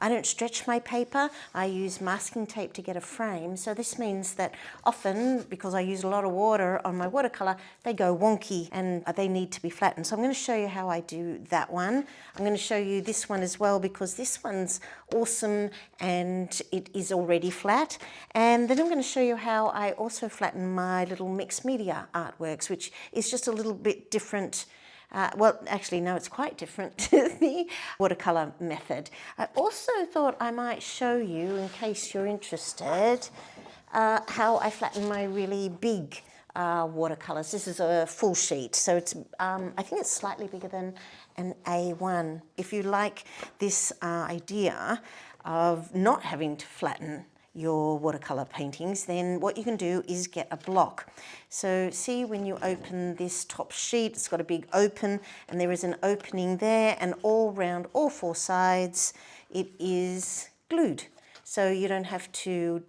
I don't stretch my paper. I use masking tape to get a frame. So this means that often, because I use a lot of water on my watercolor, they go wonky and they need to be flattened. So I'm going to show you how I do that one. I'm going to show you this one as well, because this one's awesome and it is already flat. And then I'm going to show you how I also flatten my little mixed media artworks, which is just a little bit different. Well, actually, no, it's quite different to the watercolor method. I also thought I might show you, in case you're interested, how I flatten my really big watercolors. This is a full sheet, so it's I think it's slightly bigger than an A1. If you like this idea of not having to flatten your watercolor paintings, then what you can do is get a block. So see, when you open this top sheet, it's got a big open and there is an opening there, and all round all four sides it is glued. So you don't have to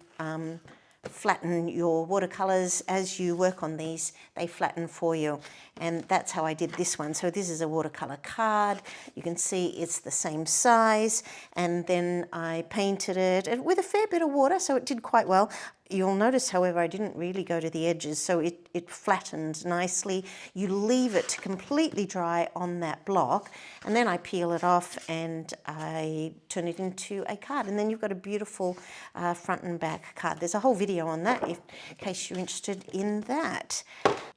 flatten your watercolors as you work on these, they flatten for you. And that's how I did this one. So this is a watercolor card. You can see it's the same size, and then I painted it with a fair bit of water, so it did quite well. You'll notice, however, I didn't really go to the edges, so it flattened nicely. You leave it to completely dry on that block, and then I peel it off and I turn it into a card. And then you've got a beautiful front and back card. There's a whole video on that in case you're interested in that.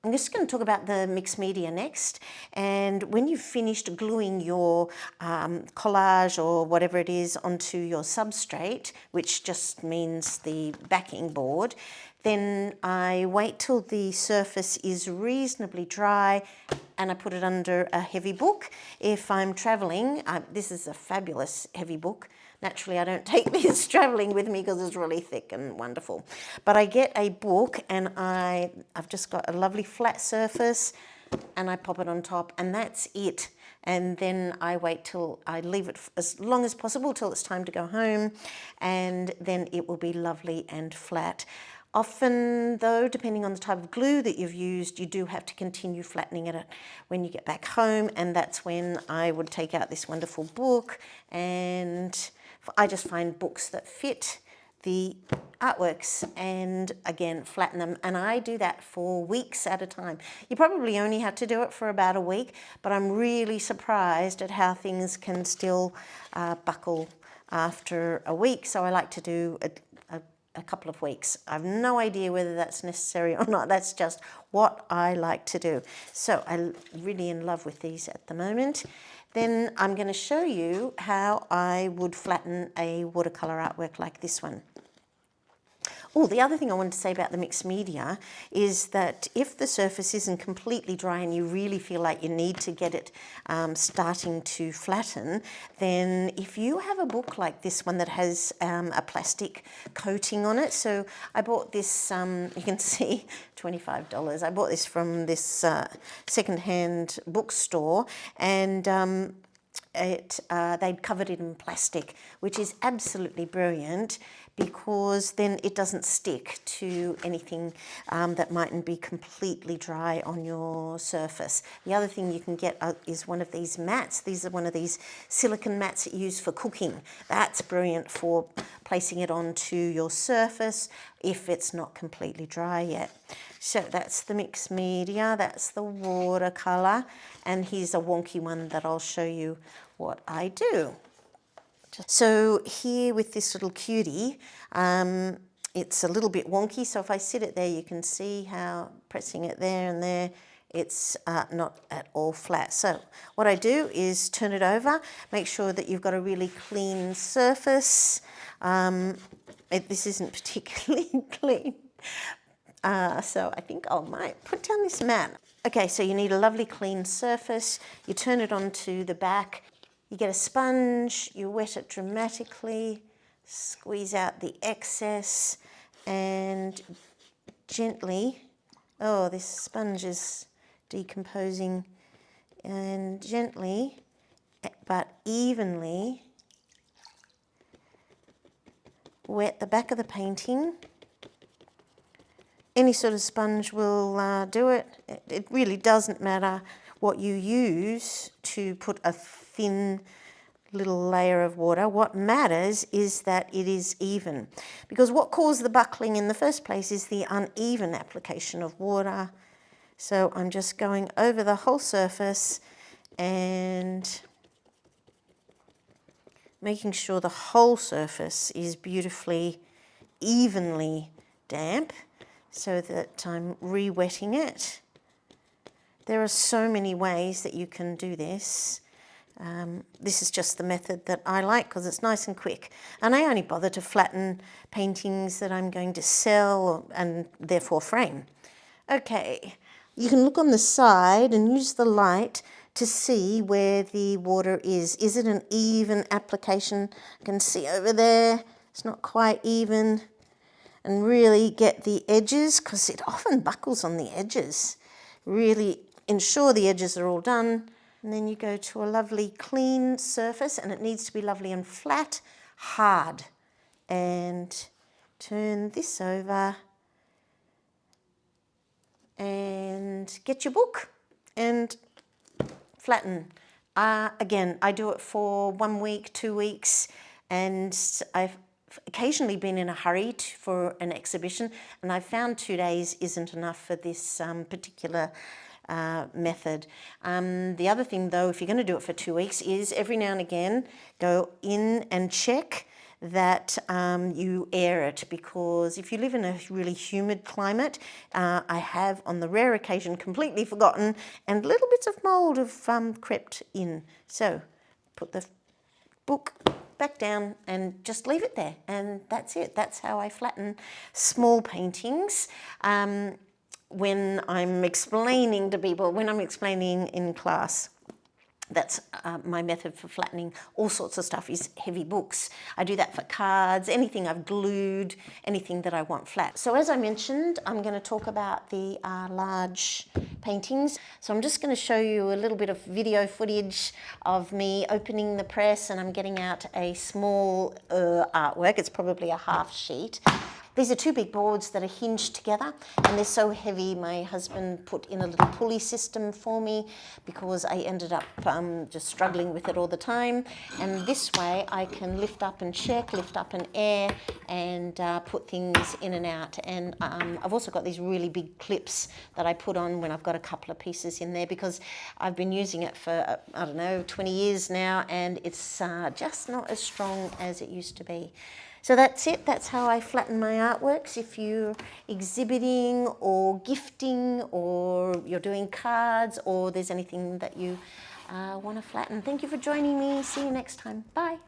I'm just going to talk about the mixed media next. And when you've finished gluing your collage or whatever it is onto your substrate, which just means the backing board, then I wait till the surface is reasonably dry and I put it under a heavy book. If I'm traveling, this is a fabulous heavy book. Naturally, I don't take this traveling with me because it's really thick and wonderful. But I get a book and I've just got a lovely flat surface and I pop it on top, and that's it. And then I wait till I leave it as long as possible till it's time to go home, and then it will be lovely and flat. Often though, depending on the type of glue that you've used, you do have to continue flattening it when you get back home, and that's when I would take out this wonderful book, and I just find books that fit the artworks and again flatten them, and I do that for weeks at a time. You probably only have to do it for about a week, but I'm really surprised at how things can still buckle after a week, so I like to do a couple of weeks. I've no idea whether that's necessary or not. That's just what I like to do. So I'm really in love with these at the moment. Then I'm going to show you how I would flatten a watercolor artwork like this one. Oh, the other thing I wanted to say about the mixed media is that if the surface isn't completely dry and you really feel like you need to get it starting to flatten, then if you have a book like this one that has a plastic coating on it, so I bought this, you can see $25. I bought this from this second-hand bookstore, and they'd covered it in plastic, which is absolutely brilliant because then it doesn't stick to anything that mightn't be completely dry on your surface. The other thing you can get is one of these mats. These are one of these silicone mats that you use for cooking. That's brilliant for placing it onto your surface if it's not completely dry yet. So that's the mixed media, that's the watercolor, and here's a wonky one that I'll show you what I do. So here with this little cutie, it's a little bit wonky, so if I sit it there you can see how pressing it there and there, it's not at all flat. So what I do is turn it over, make sure that you've got a really clean surface. This isn't particularly clean. So I think I might put down this mat. Okay, so you need a lovely clean surface. You turn it onto the back. You get a sponge, you wet it dramatically, squeeze out the excess, and gently, oh, this sponge is decomposing, and gently but evenly wet the back of the painting. Any sort of sponge will do it. It really doesn't matter what you use to put a thin little layer of water. What matters is that it is even, because what caused the buckling in the first place is the uneven application of water. So I'm just going over the whole surface and making sure the whole surface is beautifully, evenly damp so that I'm re-wetting it. There are so many ways that you can do this. This is just the method that I like because it's nice and quick. And I only bother to flatten paintings that I'm going to sell and therefore frame. Okay, you can look on the side and use the light to see where the water is. Is it an even application? You can see over there, it's not quite even. And really get the edges, because it often buckles on the edges. Really ensure the edges are all done. And then you go to a lovely clean surface, and it needs to be lovely and flat, hard. And turn this over and get your book and flatten. Again, I do it for 1 week, 2 weeks, and I've occasionally been in a hurry for an exhibition, and I found 2 days isn't enough for this particular method. The other thing though, if you're going to do it for 2 weeks, is every now and again go in and check that you air it, because if you live in a really humid climate, I have on the rare occasion completely forgotten and little bits of mould have crept in. So put the book back down and just leave it there, and that's it. That's how I flatten small paintings. When I'm explaining to people, when I'm explaining in class, that's my method for flattening all sorts of stuff, is heavy books. I do that for cards, anything I've glued, anything that I want flat. So as I mentioned, I'm going to talk about the large paintings. So I'm just going to show you a little bit of video footage of me opening the press, and I'm getting out a small artwork. It's probably a half sheet. These are 2 big boards that are hinged together, and they're so heavy my husband put in a little pulley system for me, because I ended up just struggling with it all the time. And this way I can lift up and check, lift up and air, and put things in and out. And I've also got these really big clips that I put on when I've got a couple of pieces in there, because I've been using it for, I don't know, 20 years now, and it's just not as strong as it used to be. So that's it. That's how I flatten my artworks. If you're exhibiting or gifting, or you're doing cards, or there's anything that you want to flatten. Thank you for joining me. See you next time. Bye.